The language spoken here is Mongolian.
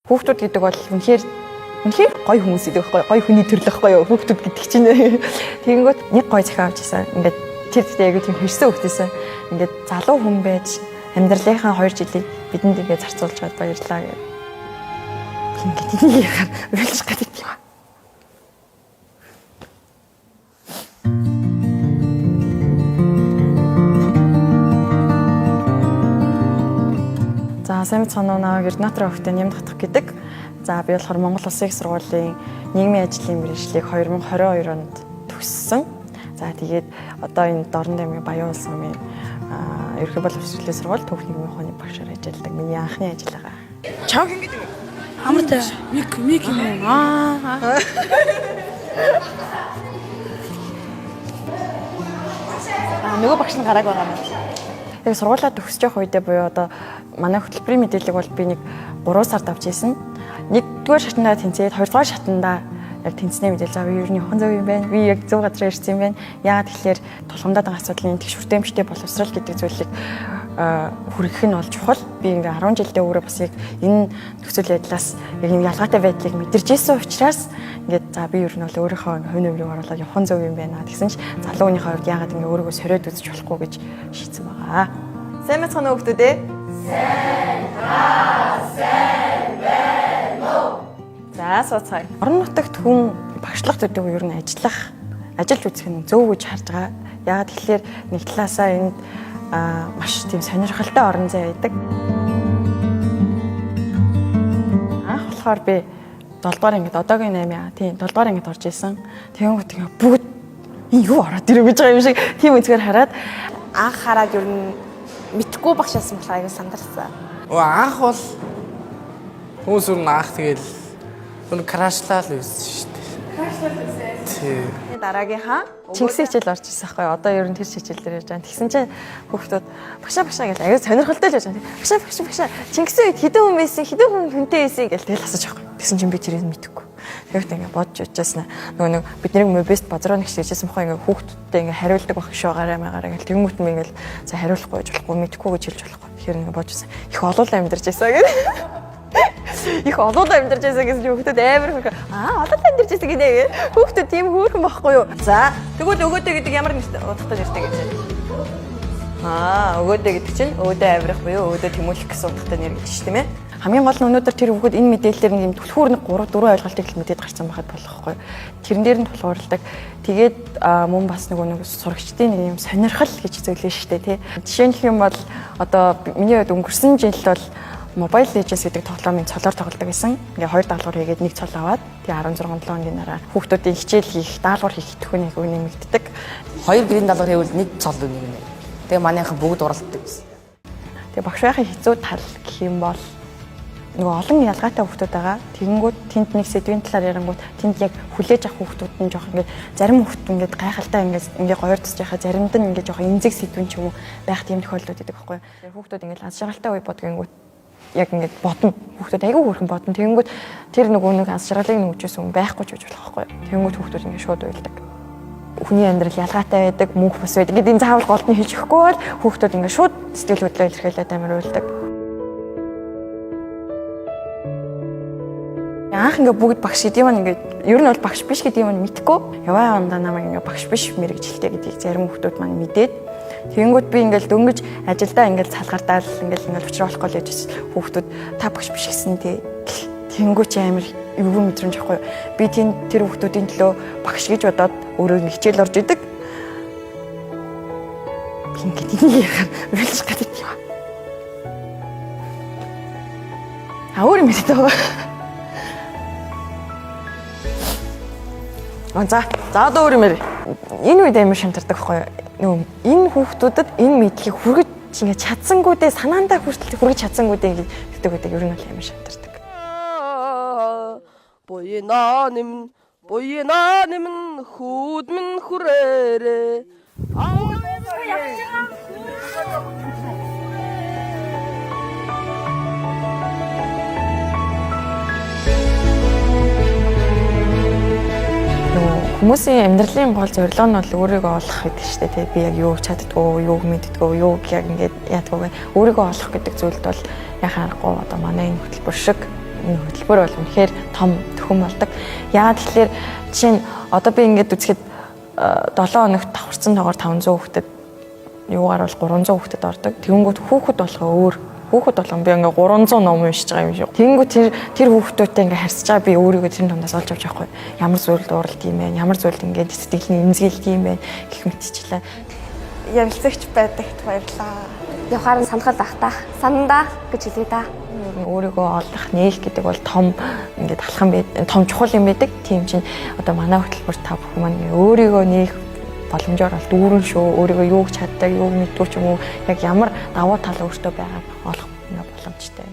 Хүүхдүүд гэдэг бол үнэхээр гоё хүмүүс гэдэг байхгүй гоё хүний төрөл байхгүй юу хүүхдүүд гэдэг чинь. Тэгэнгүүт нэг гоё захиа авч ирсэн. Ингээд тэр дэхтэй яг тийм хэрсэн хүүхдээсэн. Ингээд залуу хүн байж амьдралынхаа 2 жилийг бидэнд ингээд зарцуулж гад баярлаа гэх. Ингээд энийг яхаар уйлж гадаг юм. За сайн цаанаа гэрнатор өвгтэн юм татах гэдэг. За би болохоор Монгол Улсын их сургуулийн нийгмийн ажлын мэргэжлийг 2022 онд төгссөн. За тэгээд одоо энэ Дорн аймгийн Баян улс намын ерөнхий боловсролын сургууль түүхний ухааны багшаар ажилладаг. Миний анхны ажил байгаа. Чав ингэж Хамартай мик юм аа. Нөгөө багш нь гарааг байгаа юм. Яг сургуулаа төгсөж явах үедээ буюу одоо манай хөтөлбөрийн мэдээлэл бол би нэг 3 сард авч ирсэн. 1-р шатндаа тэнцээд 2-р шатндаа яг тэнцэнэ мэдээлэл зав юу нь хон зөв юм байна. Би яг зөв газар ирсэн юм байна. Яагаад тэгэхээр тулгамдаад байгаа асуудлын тэгшүртэмжтэй боловсрал гэдэг зүйлийг хүргэх нь бол чухал. Би ингээ 10 жилдээ өөрөө бас яг энэ нөхцөл байдлаас яг юм ялгаатай байдлыг мэдэрч ирсэн учраас ингээд за би ер нь бол өөрийнхөө хувь нэмрийг оруулаад явах зөв юм байна гэсэн ч залуу хүний хувьд яагаад ингээ өөрийгөө сориод үзэж болохгүй гэж шийдсэн байгаа. Сайн мэцхан хүүхдүүд ээ. Сайн байна уу? За сууцгаая. Орон нутагт хүн багшлах гэдэг нь ер нь ажиллаж үзэх нь зөв гэж харж байгаа. Яагаад тэгэхээр нэг талаасаа энд маш тийм сонирхолтой орон зай байдаг. Анх болохоор би 7 дугаар ангид одоогийн 8 тийм 7 дугаар ангид орж исэн. Тэгэнгүүт ингээ бүгд энэ юу ороод ирэх гэж байгаа юм шиг тийм үзгээр хараад Анх хараад ер нь мэдхгүй багшаасан болохоор аягүй сандарсан. Анх бол хүмүүс өөр анх тэгэл крашлаа л үзсэн шүү дээ. Крашлаа л үзсэн. Тийм. Дараагийнхаа Чингисийн хичээл орж ирсэн байхгүй. Одоо ер нь тэр хичээл дээр яаж байгаа. Тэгсэн чинь хүүхдүүд багшаа гэж аягүй сонирхолтой л байж байгаа. Багшаа. Чингисийн үед хэдэн хүн байсан, хэдэн хүн хүнтэй байсан гэж тэгэл асууж байгаа. Тэгсэн чинь би тэрийг мэдэхгүй. Тэгэхдээ ингээ бодж уучаасна. Нөгөө бид нарыг мобист базруу нэгч хийжсэн байхгүй ингээ хүүхдүүдтэй ингээ хариулдаг байх шүү гараа гэл тэнгуут нь ингээл за хариулахгүй гэж болохгүй мэдэхгүй гэж хэлж болохгүй. Тэгэхээр ингээ бодчихсан. Их олоол амьдарч байсан гэх. Их олоол амьдарч байсан гэсэн чинь хүүхдүүд амар хөрх. Олоол амьдарч байсан гинэ. Хүүхдүүд тийм хөөрхөн байхгүй юу? За тэгвэл өгөөдөө гэдэг ямар нэг утгатай нэртэй гэж. Өгөөдөө гэдэг чинь өөдөө авирах буюу өөдөө тэмүүлэх гэсэн утгатай нэр гэж чинь тийм ээ. Хамгийн гол нь өнөөдөр тэр хүүхэд энэ мэдээлэлээр нэг юм түлхүүр нэг 3-4 ойлголтыг л мэдээд гарсан байхад болохгүй. Тэрэн дээр нь тулгуурладаг. Тэгээд мөн бас нэг сурагчдын нэг юм сонирхол гэж зөвлөө шүү дээ тий. Жишээлх юм бол одоо миний хувьд өнгөрсөн жил бол Mobile Legends гэдэг тоглоомын цолоор тоглодог гэсэн. Ингээ 2 даалгавар хийгээд нэг цол аваад тэгээ 16 хоногийн дараа хүүхдүүдийн хичээл хийх, даалгавар хийх төхөнийг нэмэгддэг. 2 гэрийн даалгавар хийвэл нэг цол үнэ. Тэгээ манайхан бүгд уралддаг гэсэн. Тэгээ багш байхын хэцүү тал гэх юм бол нөгөө олон ялгаатай хүүхдүүд байгаа. Тэгэнгүүт тэнд нэг сэдвийн талаар ярангууд тэнд яг хүлээж авах хүүхдүүд нь жоох ингээд зарим хүүхдүүд ингээд гайхалтай ингээд гоёр тусж яхаа заримд нь ингээд жоох эмзэг сэдвэн ч юм уу байх тийм тохиолдол байдаг байхгүй. Тэгээ хүүхдүүд ингээд аз жаргалтай үе бодгонгууд яг ингээд бодно. Хүүхдүүд айгүй хөөрхөн бодно. Тэгэнгүүт тэр нөгөө нэг аз жаргалыг нөгөөжсэн хүн байхгүй ч гэж болох байхгүй. Тэгэнгүүт хүүхдүүд ингээд шууд уйлдаг. Хүний амьдрал ялгаатай байдаг, мөнх бас байдаг. Ингээд энэ заавал голдны хийж өгөхгүй бол хүүхдүүд ингээд шууд сэтгэл хөдлөл илэрхийлээд амар уйлдаг. Анх ингээ бүгд багш гэдэг юм ингээд ер нь бол багш биш гэдэг юм мэдхгүй. Яваа ондоо намайг ингээ багш биш мэрэгжилтэй гэдгийг зарим хүмүүс маань мэдээд тэгэнгүүт би ингээл дөнгөж ажилдаа ингээл цалгардаал ингээл учруулах гол гэж хүүхдүүд та багш биш гэсэн тий. Тэгэнгүүт амар эвгүй мэдрэмж ахгүй. Би тэр хүүхдүүдийн төлөө багш гэж бодоод өөрөө хичээл орж идэг. Би ингээд энийг яхаар уйлж гадаг юм. Өөр юм хэлдэг байгаа. За одоо өөр юм ярь. Энэ үед амар шантардаг байхгүй юу? Энэ хүүхдүүдэд энэ мэдлийг хүргэж ингээд чадсангуудээ санаандаа хүртэл хүргэж чадсангуудээ ингээд гэдэг байдаг ер нь бол амар шантардаг. Буйна нэмэн хүүдмэн хүрээрээ. Хүмүүсийн амьдралын гол зорилго нь бол өөрийгөө олох гэдэг шүү дээ. Би яг юу чаддгүй, юу мэддгүй, юу яг ингээд яадгүй. Өөрийгөө олох гэдэг зүйлд бол яхаа аргагүй одоо манай энэ хөтөлбөр шиг энэ хөтөлбөр бол үнэхээр том төхөн болдог. Яагаад тэгэхээр жишээ нь одоо би ингээд үзэхэд 7 хоногт давхарсан тоогоор 500 хүүхдэд юугаар бол 300 хүүхдэд ордог. Тэгэнгүүт хүүхэд болгоо өөр. Хүүхэд болгон би ингээ 300 ном уншиж байгаа юм шиг. Тэгэнгүүт тэр хүүхдүүдтэй ингээ харьцаж байгаа би өөрийгөө тэр тундаас олж авч явахгүй. Ямар зүйлд уралд юм бэ? Ямар зүйлд ингээ сэтгэлийн эмзэглэлт юм бэ гэх мэтчлээ. Ярилцагч байдагт баярлаа. Явахаар нь санахад ахтаа. Санандаа гэж хэлээ да. Өөрийгөө олох нээх гэдэг бол том ингээд алхам байд том чухал юм байдаг. Тийм чинь одоо манай хөтөлбөр та бүхэн маань өөрийгөө нээх боломжоор бол дүүрэн шүү. Өөрийгөө юу ч чаддаг, юу мэдгүй ч юм уу яг ямар давуу тал өөртөө байгааг олох боломжтой.